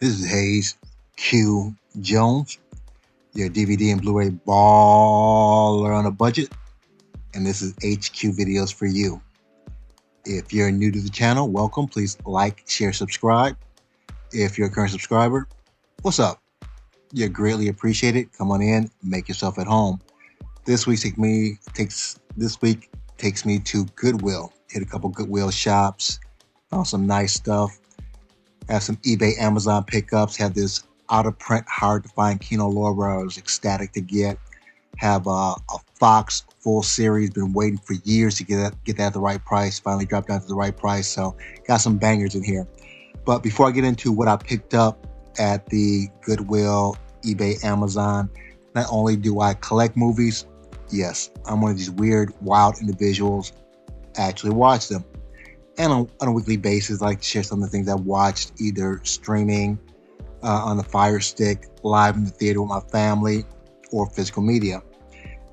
This is Hayes Q Jones, your DVD and Blu-ray baller on a budget, and this is HQ Videos for you. If you're new to the channel, welcome. Please like, share, subscribe. If you're a current subscriber, what's up? You're greatly appreciated. Come on in, make yourself at home. This week takes me to Goodwill. Hit a couple Goodwill shops, found some nice stuff. Have some eBay, Amazon pickups. Have this out-of-print, hard-to-find Kino Lorber I was ecstatic to get. Have a Fox full series. Been waiting for years to get that at the right price. Finally dropped down to the right price. So got some bangers in here. But before I get into what I picked up at the Goodwill, eBay, Amazon, not only do I collect movies, yes, I'm one of these weird, wild individuals. I actually watch them. And on a weekly basis, I like to share some of the things I've watched, either streaming on the Fire Stick, live in the theater with my family, or physical media.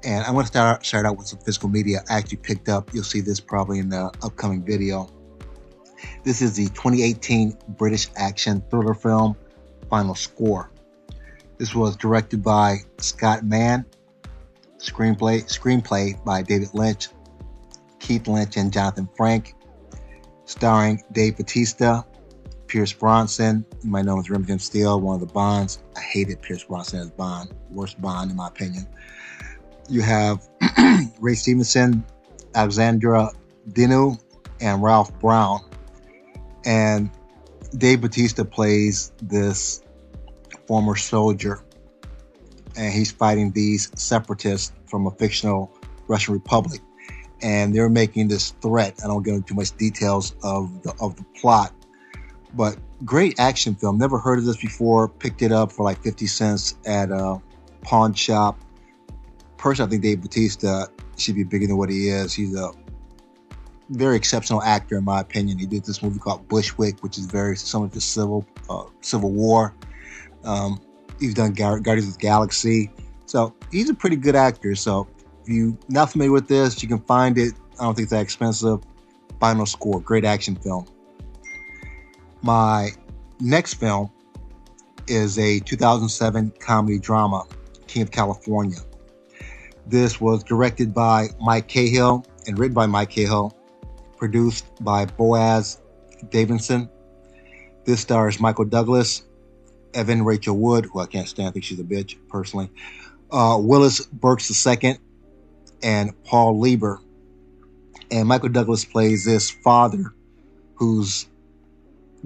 And I'm going to start out with some physical media I actually picked up. You'll see this probably in the upcoming video. This is the 2018 British action thriller film, Final Score. This was directed by Scott Mann, screenplay by David Lynch, Keith Lynch, and Jonathan Frank. Starring Dave Bautista, Pierce Bronson. You might know him as Remington Steele, one of the Bonds. I hated Pierce Bronson as Bond. Worst Bond, in my opinion. You have Ray Stevenson, Alexandra Dinu, and Ralph Brown. And Dave Bautista plays this former soldier. And he's fighting these separatists from a fictional Russian republic. And they're making this threat. I don't get into too much details of the plot, but great action film. Never heard of this before. Picked it up for like 50 cents at a pawn shop. Personally, I think Dave Bautista should be bigger than what he is. He's a very exceptional actor, in my opinion. He did this movie called Bushwick, which is very similar to Civil War. He's done Guardians of the Galaxy, so he's a pretty good actor. So if you're not familiar with this, you can find it. I don't think it's that expensive. Final Score, great action film. My next film is a 2007 comedy drama, King of California. This was directed by Mike Cahill and written by Mike Cahill, produced by Boaz Davidson. This stars Michael Douglas, Evan Rachel Wood, who I can't stand, I think she's a bitch, personally, Willis Burks II, and Paul Lieber. And Michael Douglas plays this father who's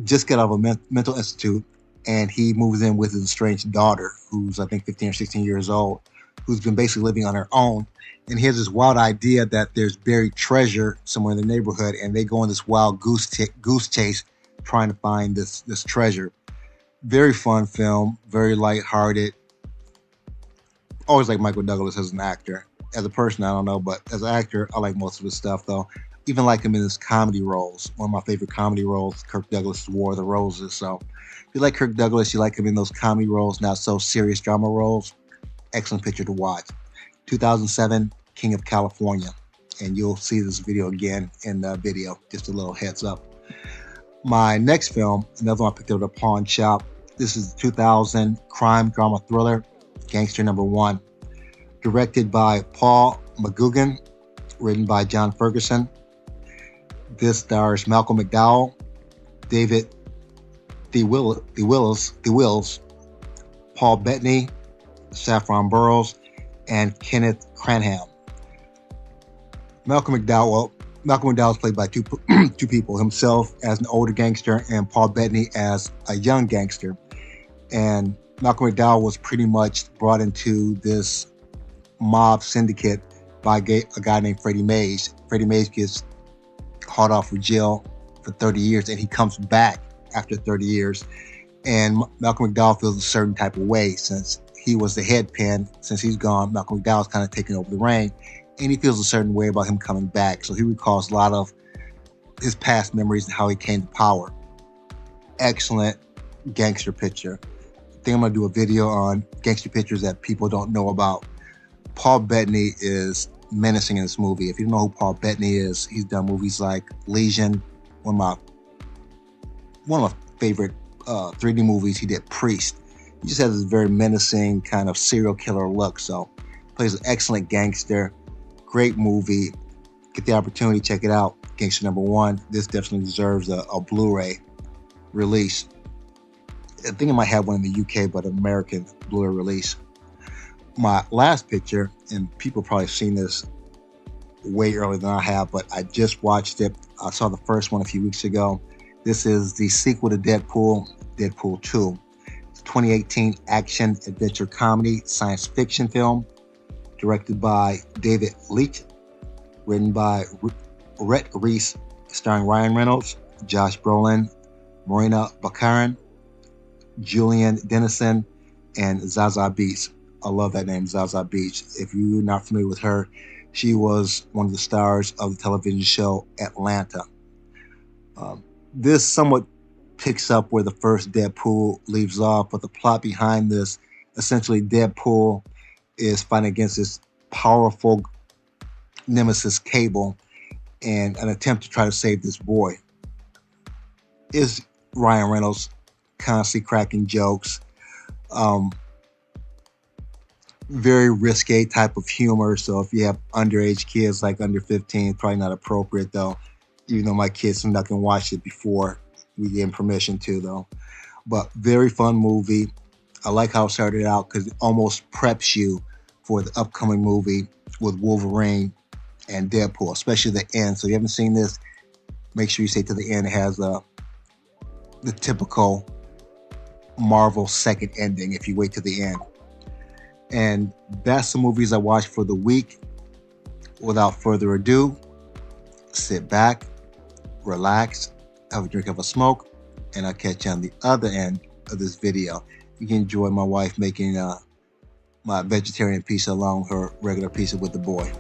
just got out of a mental institute, and he moves in with his estranged daughter, who's I think 15 or 16 years old, who's been basically living on her own. And he has this wild idea that there's buried treasure somewhere in the neighborhood, and they go on this wild goose chase trying to find this treasure. Very fun film, very lighthearted. Always like Michael Douglas as an actor. As a person, I don't know, but as an actor, I like most of his stuff, though. Even like him in his comedy roles. One of my favorite comedy roles, Kirk Douglas' War of the Roses. So if you like Kirk Douglas, you like him in those comedy roles, not so serious drama roles, excellent picture to watch. 2007, King of California. And you'll see this video again in the video. Just a little heads up. My next film, another one I picked up at a pawn shop. This is the 2000 crime drama thriller, Gangster Number One. Directed by Paul McGugan, written by John Ferguson. This stars Malcolm McDowell, David The Wills, Paul Bettany, Saffron Burrows, and Kenneth Cranham. Malcolm McDowell is played by two people, himself as an older gangster and Paul Bettany as a young gangster. And Malcolm McDowell was pretty much brought into this mob syndicate by a guy named Freddie Mays. Freddie Mays gets hauled off of jail for 30 years, and he comes back after 30 years. And Malcolm McDowell feels a certain type of way since he was the head pen. Since he's gone, Malcolm McDowell's kind of taken over the reign, and he feels a certain way about him coming back. So he recalls a lot of his past memories and how he came to power. Excellent gangster picture. I think I'm going to do a video on gangster pictures that people don't know about. Paul Bettany is menacing in this movie. If you don't know who Paul Bettany is, he's done movies like Legion, one of my favorite 3D movies, he did Priest. He just has this very menacing kind of serial killer look. So plays an excellent gangster. Great movie. Get the opportunity, check it out. Gangster #1. This definitely deserves a Blu-ray release. I think it might have one in the UK, but American Blu-ray release. My last picture, and people probably seen this way earlier than I have, but I just watched it. I saw the first one a few weeks ago. This is the sequel to Deadpool, Deadpool 2. It's a 2018 action adventure comedy science fiction film directed by David Leitch, written by Rhett Reese, starring Ryan Reynolds, Josh Brolin, Marina Baccarin, Julian Dennison, and Zaza Beetz. I love that name, Zaza Beetz. If you're not familiar with her, she was one of the stars of the television show Atlanta. This somewhat picks up where the first Deadpool leaves off, but the plot behind this, essentially Deadpool is fighting against this powerful nemesis Cable in an attempt to try to save this boy. Is Ryan Reynolds constantly cracking jokes. Very risque type of humor. So if you have underage kids, like under 15, probably not appropriate though. Even though my kids snuck and watched it before we gave them permission to though. But very fun movie. I like how it started out because it almost preps you for the upcoming movie with Wolverine and Deadpool, especially the end. So if you haven't seen this, make sure you stay to the end. It has the typical Marvel second ending if you wait to the end. And that's the movies I watched for the week. Without further ado, sit back, relax, have a drink of a smoke, and I'll catch you on the other end of this video. You can enjoy my wife making my vegetarian pizza along with her regular pizza with the boy.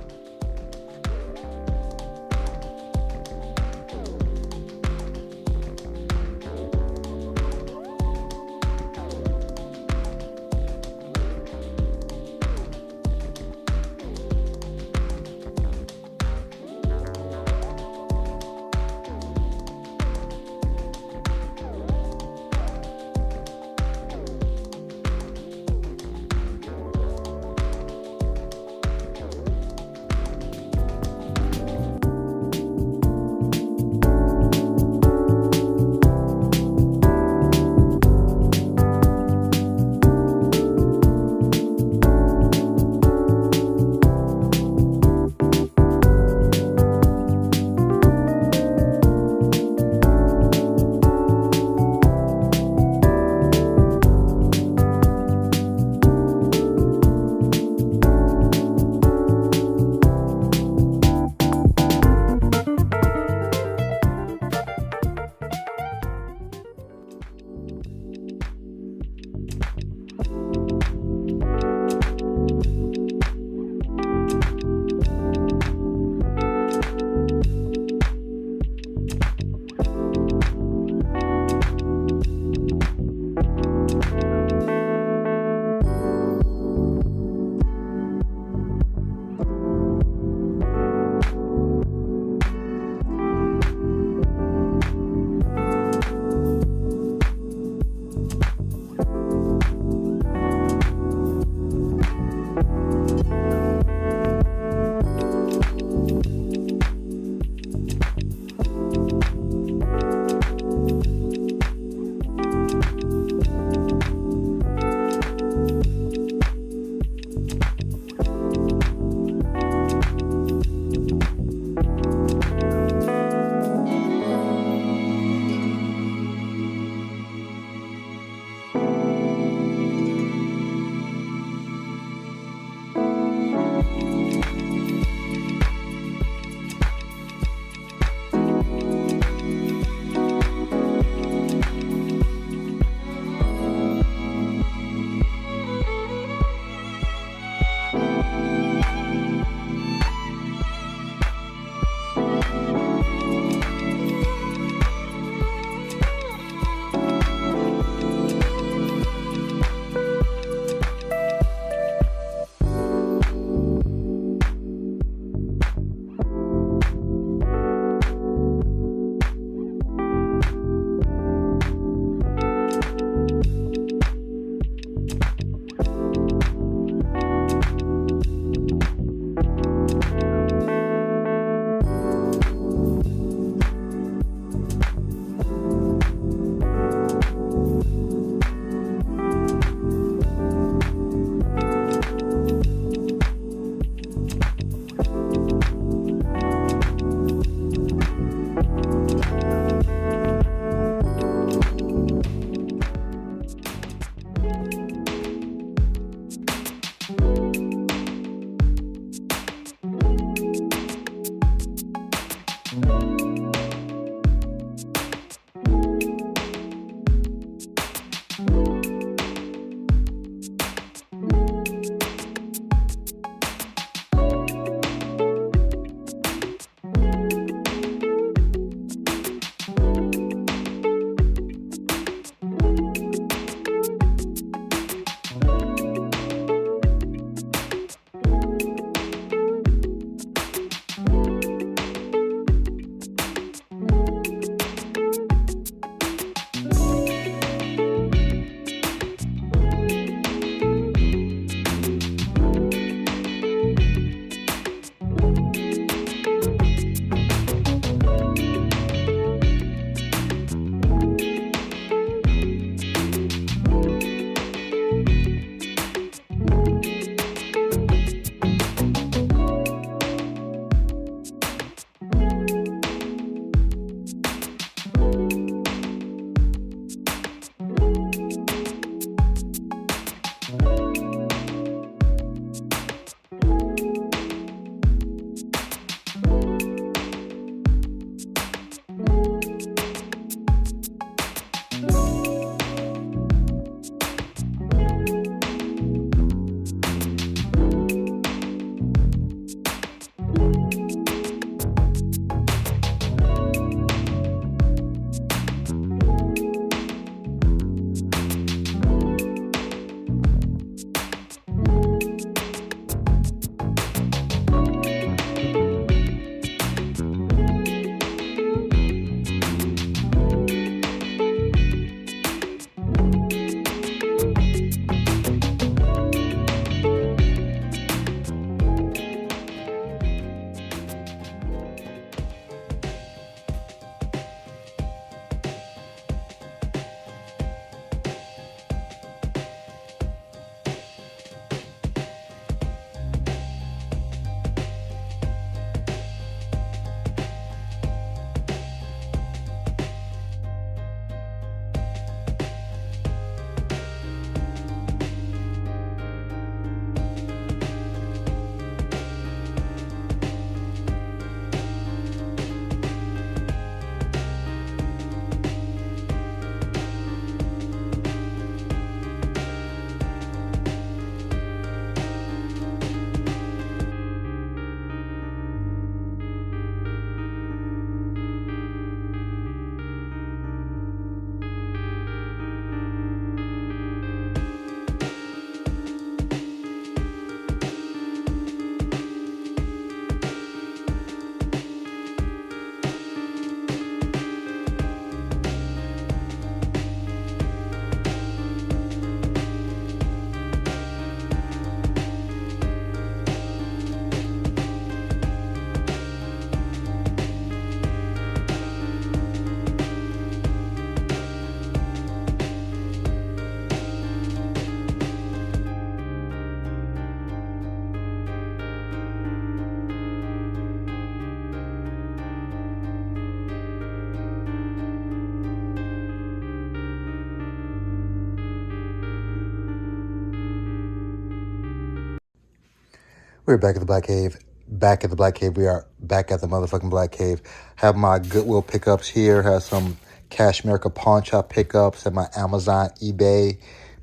We're back at the Black Cave. Back at the Black Cave. We are back at the motherfucking Black Cave. Have my Goodwill pickups here. Have some Cash America pawn shop pickups. Have my Amazon, eBay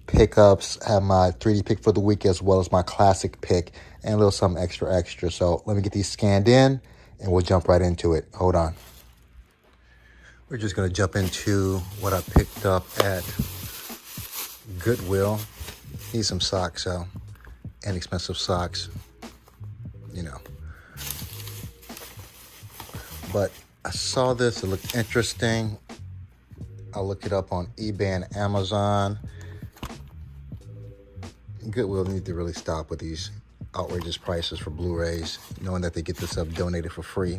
pickups. Have my 3D pick for the week as well as my classic pick and a little something extra. So let me get these scanned in and we'll jump right into it. Hold on. We're just going to jump into what I picked up at Goodwill. Need some socks, so inexpensive socks. You know, but I saw this, it looked interesting. I'll look it up on eBay and Amazon. Goodwill need to really stop with these outrageous prices for Blu-rays, knowing that they get this up donated for free.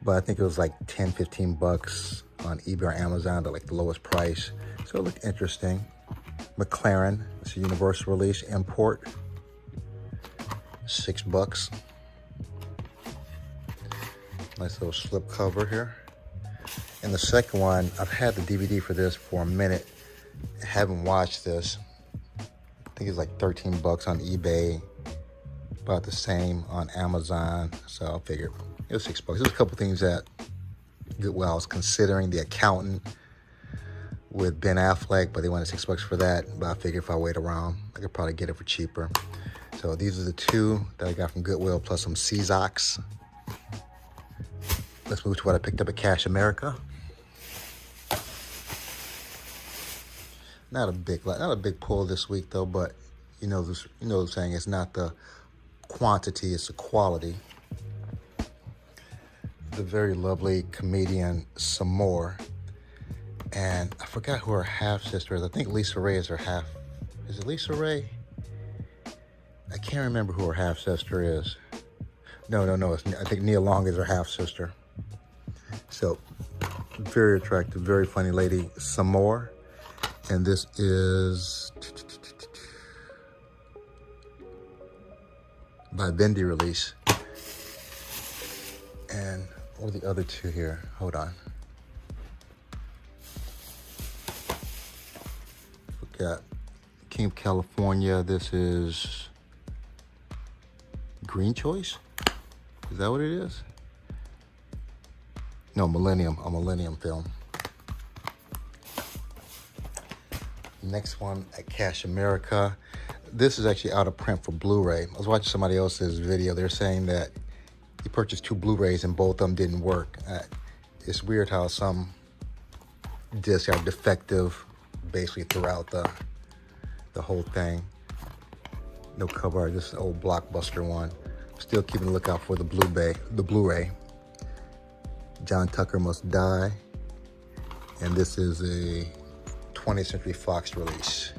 But I think it was like 10, 15 bucks on eBay or Amazon, they're like the lowest price. So it looked interesting. McLaren, it's a universal release import, $6. Nice little slip cover here. And the second one, I've had the DVD for this for a minute. I haven't watched this. I think it's like 13 bucks on eBay. About the same on Amazon. So I figured it was $6. There's a couple things that Goodwill, I was considering. The Accountant with Ben Affleck, but they wanted $6 for that. But I figured if I wait around, I could probably get it for cheaper. So these are the two that I got from Goodwill, plus some Seazox. Let's move to what I picked up at Cash America. Not a big pull this week though, but you know what I'm saying. It's not the quantity, it's the quality. The very lovely comedian Samore, and I forgot who her half sister is. I think Lisa Ray is her half. Is it Lisa Ray? I can't remember who her half sister is. No. I think Nia Long is her half sister. So, very attractive, very funny lady, Samore. And this is by Bendy release. And what are the other two here? Hold on. Forgot. King of California. This is Green Choice? Is that what it is? No, Millennium, a Millennium film. Next one at Cash America. This is actually out of print for Blu-ray. I was watching somebody else's video. They're saying that he purchased 2 Blu-rays and both of them didn't work. It's weird how some discs are defective basically throughout the whole thing. No cover art, this is an old Blockbuster one. Still keeping a lookout for the Blu-ray. John Tucker Must Die. And this is a 20th Century Fox release.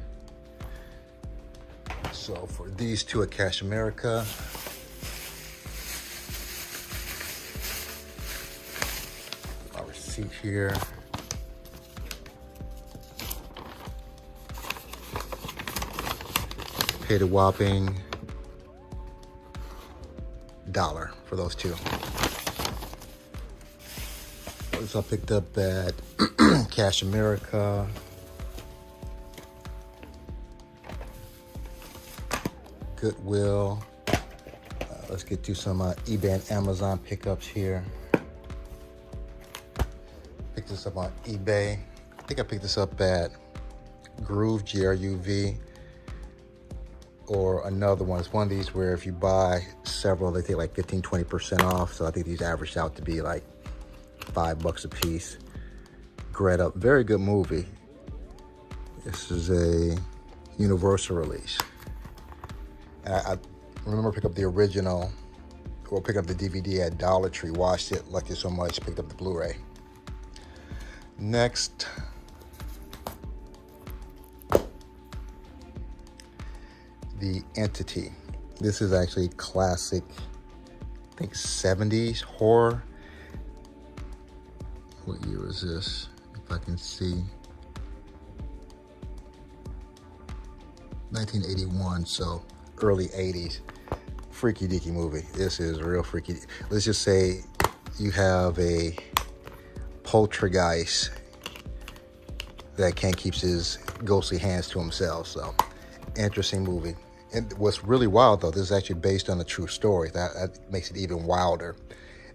So for these two at Cash America, our receipt here. Paid a whopping $1 for those two. This I picked up at Cash America. Goodwill. Let's get to some eBay and Amazon pickups here. Picked this up on eBay. I think I picked this up at Groove, G-R-U-V, or another one. It's one of these where if you buy several, they take like 15-20% off. So I think these averaged out to be like $5 a piece. Greta, very good movie. This is a Universal release. And I remember picking up the original, or pick up the DVD at Dollar Tree, watched it, liked it so much, picked up the Blu-ray. Next, The Entity. This is actually classic, I think 70s horror. What year is this? If I can see. 1981, so early 80s. Freaky deaky movie. This is real freaky. Let's just say you have a poltergeist that can't keep his ghostly hands to himself. So interesting movie. And what's really wild, though, this is actually based on a true story. That makes it even wilder.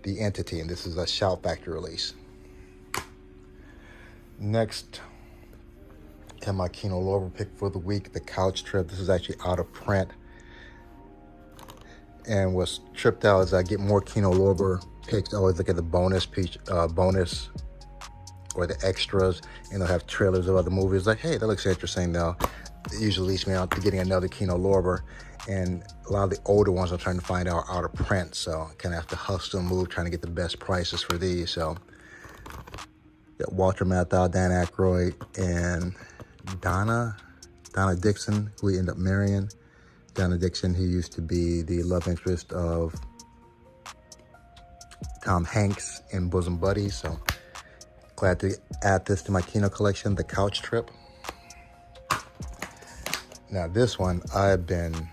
The Entity, and this is a Shout Factory release. Next, and my Kino Lorber pick for the week, The Couch Trip. This is actually out of print. And what's tripped out is I get more Kino Lorber picks. I always look at the bonus or the extras, and they'll have trailers of other movies. Like, hey, that looks interesting, though. It usually leads me out to getting another Kino Lorber. And a lot of the older ones I'm trying to find out are out of print. So I kind of have to hustle and move, trying to get the best prices for these. So got Walter Matthau, Dan Aykroyd, and Donna Dixon, who he ended up marrying. Donna Dixon, who used to be the love interest of Tom Hanks in Bosom Buddies. So glad to add this to my Kino collection, The Couch Trip. Now this one I've been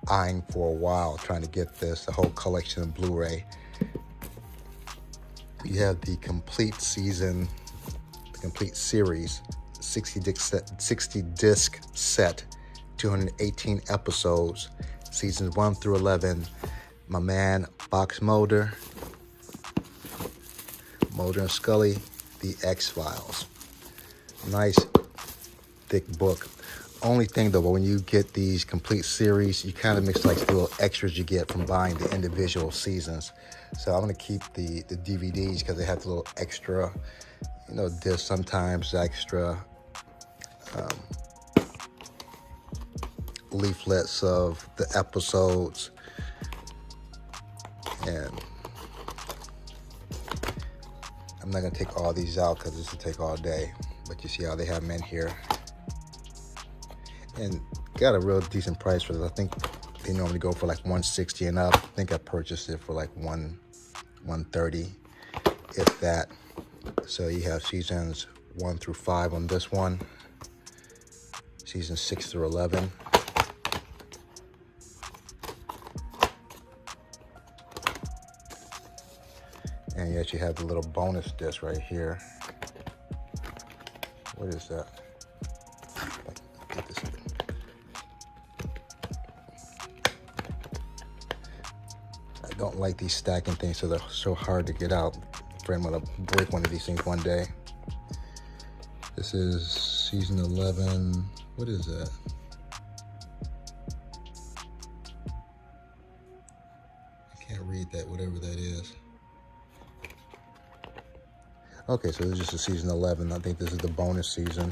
eyeing for a while, trying to get this, the whole collection of Blu-ray. You have the complete season, the complete series, 60 disc set, 218 episodes, seasons 1 through 11. My man Box Mulder and Scully, The X-Files. Nice thick book. Only thing though, when you get these complete series, you kind of mix like the little extras you get from buying the individual seasons. So I'm gonna keep the DVDs because they have the little extra, discs sometimes, extra leaflets of the episodes. And I'm not gonna take all these out because this will take all day, but you see how they have them in here. And got a real decent price for this. I think they normally go for like $160 and up. I think I purchased it for like $130, if that. So you have seasons 1 through 5 on this one, seasons 6 through 11. And you actually have the little bonus disc right here. What is that? I don't like these stacking things, so they're so hard to get out. I'm afraid I'm gonna break one of these things one day. This is season 11. What is that? I can't read that, whatever that is. Okay, so this is just a season 11. I think this is the bonus season.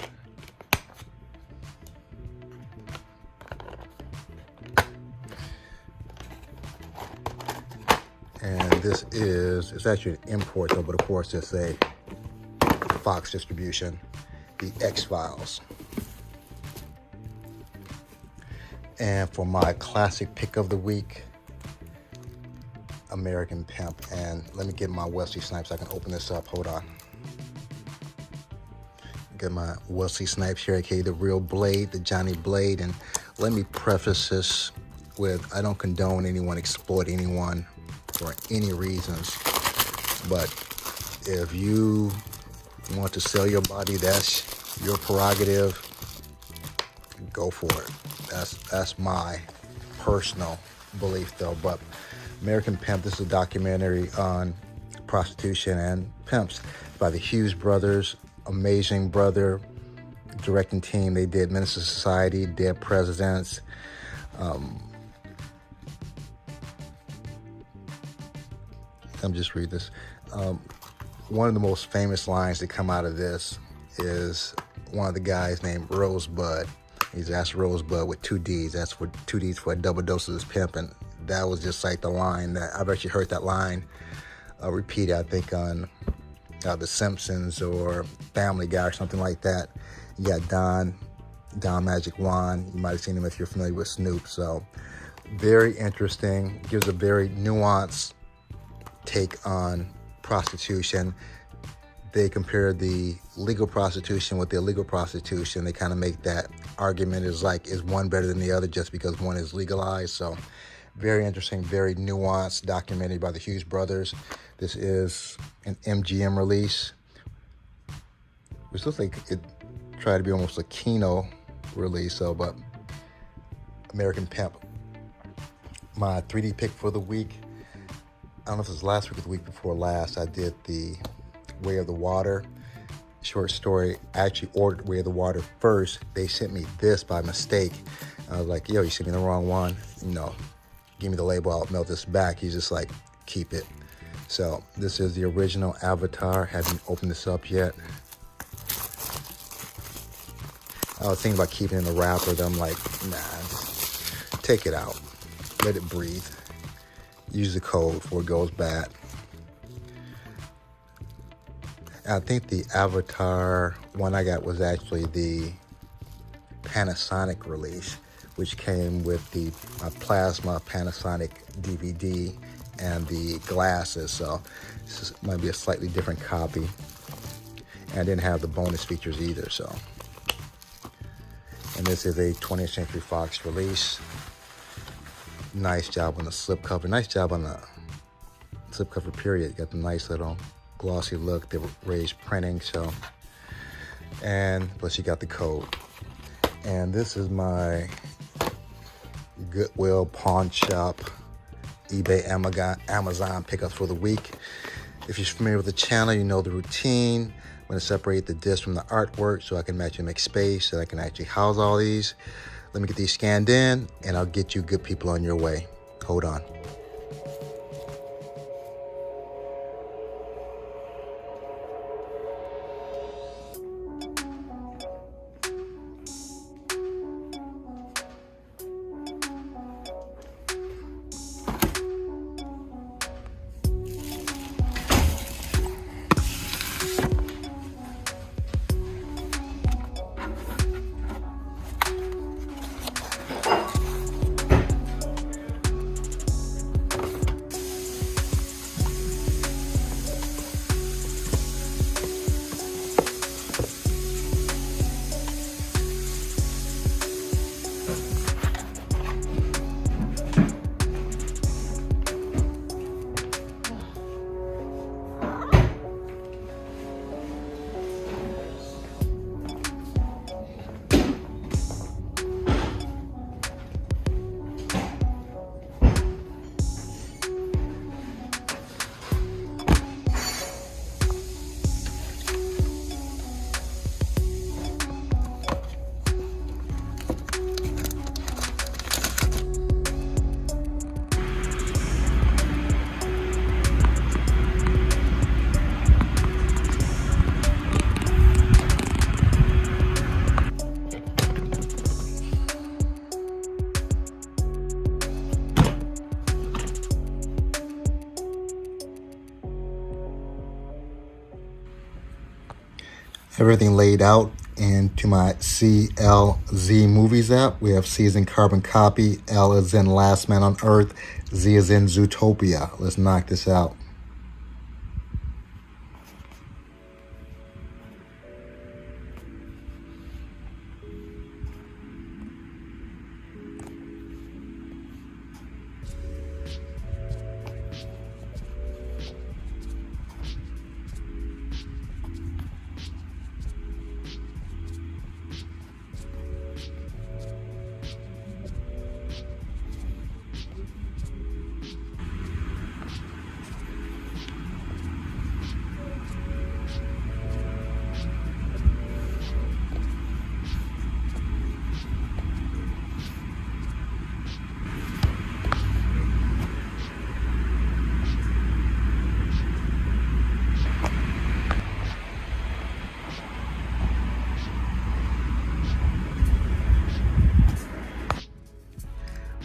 And this it's actually an import though, but of course it's a Fox distribution, The X-Files. And for my classic pick of the week, American Pimp. And let me get my Wesley Snipes so I can open this up. Hold on. Get my Wesley Snipes here, aka the real Blade, the Johnny Blade. And let me preface this with, I don't condone anyone exploiting anyone for any reasons, but if you want to sell your body, that's your prerogative. Go for it. That's my personal belief though. But American Pimp, this is a documentary on prostitution and pimps by the Hughes brothers. Amazing brother directing team. They did Minister Society, Dead Presidents. Let me just read this. One of the most famous lines that come out of this is one of the guys named Rosebud. He's asked Rosebud with 2 D's. That's for 2 D's for a double dose of this pimp. And that was just like the line that I've actually heard that line repeated, I think, on The Simpsons or Family Guy or something like that. You got Don Magic Wand. You might have seen him if you're familiar with Snoop. So very interesting. Gives a very nuanced take on prostitution. They compare the legal prostitution with the illegal prostitution. They kind of make that argument is one better than the other just because one is legalized. So very interesting, very nuanced documentary by the Hughes brothers. This is an MGM release. It looks like it tried to be almost a Kino release, but American Pimp. My 3D pick for the week, I don't know if it was last week or the week before last, I did the Way of the Water short story. I actually ordered Way of the Water first. They sent me this by mistake. I was like, yo, you sent me the wrong one. Give me the label, I'll mail this back. He's just like, keep it. So this is the original Avatar. Haven't opened this up yet. I was thinking about keeping it in the wrapper, but I'm like, nah, just take it out. Let it breathe. Use the code before it goes bad. I think the Avatar one I got was actually the Panasonic release, which came with the plasma Panasonic DVD and the glasses. So this might be a slightly different copy. And I didn't have the bonus features either. So, and this is a 20th Century Fox release. Nice job on the slipcover. Nice job on the slipcover period. Got the nice little glossy look. They were raised printing. So, and plus you got the code. And this is my Goodwill, pawn shop, eBay, Amazon pickups for the week. If you're familiar with the channel, you know the routine. I'm going to separate the disc from the artwork so I can actually make space, so I can actually house all these. Let me get these scanned in, and I'll get you good people on your way. Hold on. Everything laid out into my CLZ Movies app. We have C as in carbon copy, L as in last man on earth, Z as in Zootopia. Let's knock this out.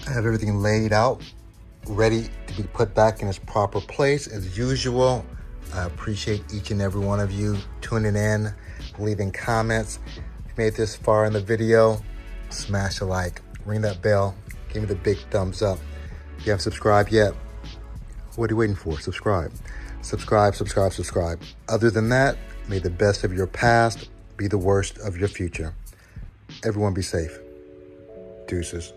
I have everything laid out, ready to be put back in its proper place. As usual, I appreciate each and every one of you tuning in, leaving comments. If you made it this far in the video, smash a like, ring that bell, give me the big thumbs up. If you haven't subscribed yet, what are you waiting for? Subscribe. Subscribe, subscribe, subscribe. Other than that, may the best of your past be the worst of your future. Everyone be safe. Deuces.